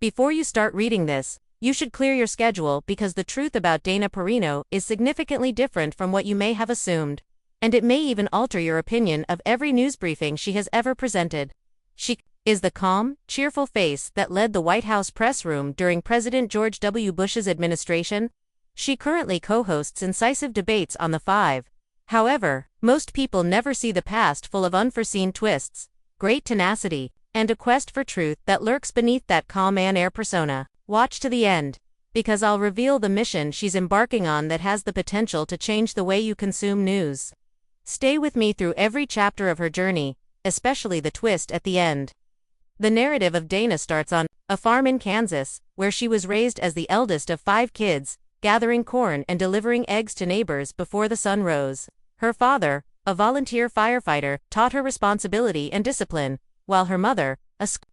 Before you start reading this, you should clear your schedule because the truth about Dana Perino is significantly different from what you may have assumed. And it may even alter your opinion of every news briefing she has ever presented. She is the calm, cheerful face that led the White House press room during President George W. Bush's administration. She currently co-hosts incisive debates on the Five. However, most people never see the past full of unforeseen twists, great tenacity, and a quest for truth that lurks beneath that calm air persona. Watch to the end, because I'll reveal the mission she's embarking on that has the potential to change the way you consume news. Stay with me through every chapter of her journey, especially the twist at the end. The narrative of Dana starts on a farm in Kansas, where she was raised as the eldest of 5 kids, gathering corn and delivering eggs to neighbors before the sun rose. Her father, a volunteer firefighter, taught her responsibility and discipline, while her mother,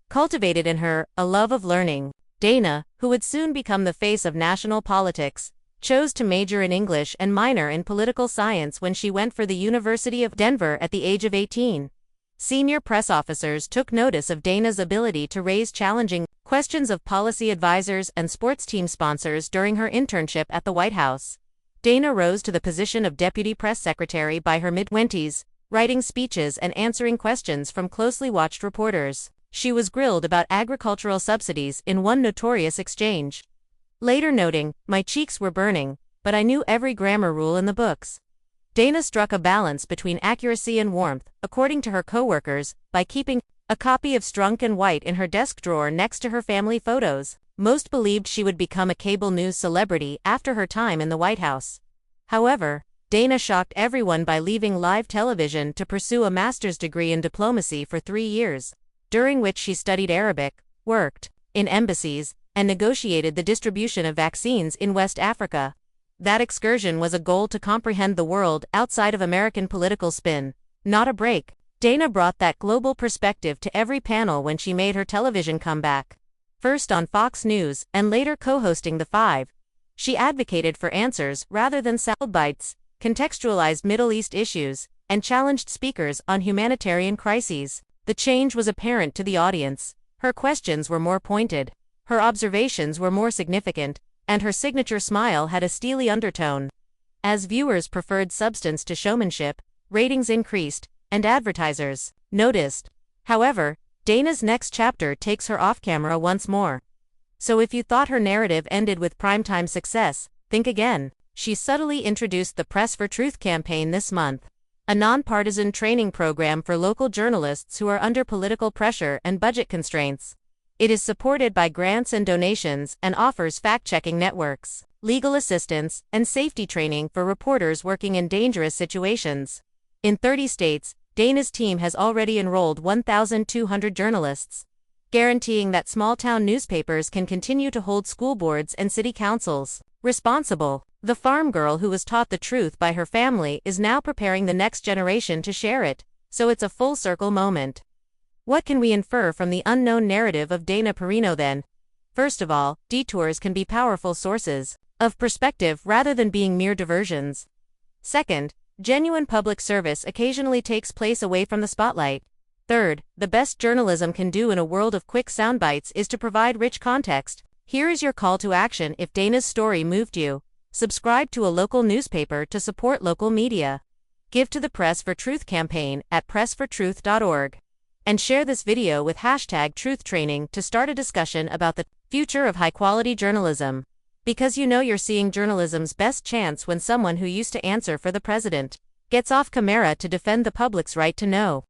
cultivated in her a love of learning. Dana, who would soon become the face of national politics, chose to major in English and minor in political science when she went for the University of Denver at the age of 18. Senior press officers took notice of Dana's ability to raise challenging questions of policy advisors and sports team sponsors during her internship at the White House. Dana rose to the position of deputy press secretary by her mid-20s, writing speeches and answering questions from closely watched reporters. She was grilled about agricultural subsidies in one notorious exchange, later noting, "My cheeks were burning, but I knew every grammar rule in the books." Dana struck a balance between accuracy and warmth, according to her co-workers, by keeping a copy of Strunk and White in her desk drawer next to her family photos. Most believed she would become a cable news celebrity after her time in the White House. However, Dana shocked everyone by leaving live television to pursue a master's degree in diplomacy for 3 years, during which she studied Arabic, worked in embassies, and negotiated the distribution of vaccines in West Africa. That excursion was a goal to comprehend the world outside of American political spin, not a break. Dana brought that global perspective to every panel when she made her television comeback. First on Fox News, and later co-hosting The Five. She advocated for answers rather than sound bites, contextualized Middle East issues, and challenged speakers on humanitarian crises. The change was apparent to the audience. Her questions were more pointed, her observations were more significant, and her signature smile had a steely undertone. As viewers preferred substance to showmanship, ratings increased, and advertisers noticed. However, Dana's next chapter takes her off-camera once more. So if you thought her narrative ended with primetime success, think again. She subtly introduced the Press for Truth campaign this month, a nonpartisan training program for local journalists who are under political pressure and budget constraints. It is supported by grants and donations and offers fact-checking networks, legal assistance, and safety training for reporters working in dangerous situations. In 30 states, Dana's team has already enrolled 1,200 journalists, guaranteeing that small-town newspapers can continue to hold school boards and city councils responsible. The farm girl who was taught the truth by her family is now preparing the next generation to share it, so it's a full-circle moment. What can we infer from the unknown narrative of Dana Perino then? First of all, detours can be powerful sources of perspective rather than being mere diversions. Second, genuine public service occasionally takes place away from the spotlight. Third, the best journalism can do in a world of quick soundbites is to provide rich context. Here is your call to action if Dana's story moved you. Subscribe to a local newspaper to support local media. Give to the Press for Truth campaign at pressfortruth.org. And share this video with #TruthTraining to start a discussion about the future of high-quality journalism. Because you know you're seeing journalism's best chance when someone who used to answer for the president gets off camera to defend the public's right to know.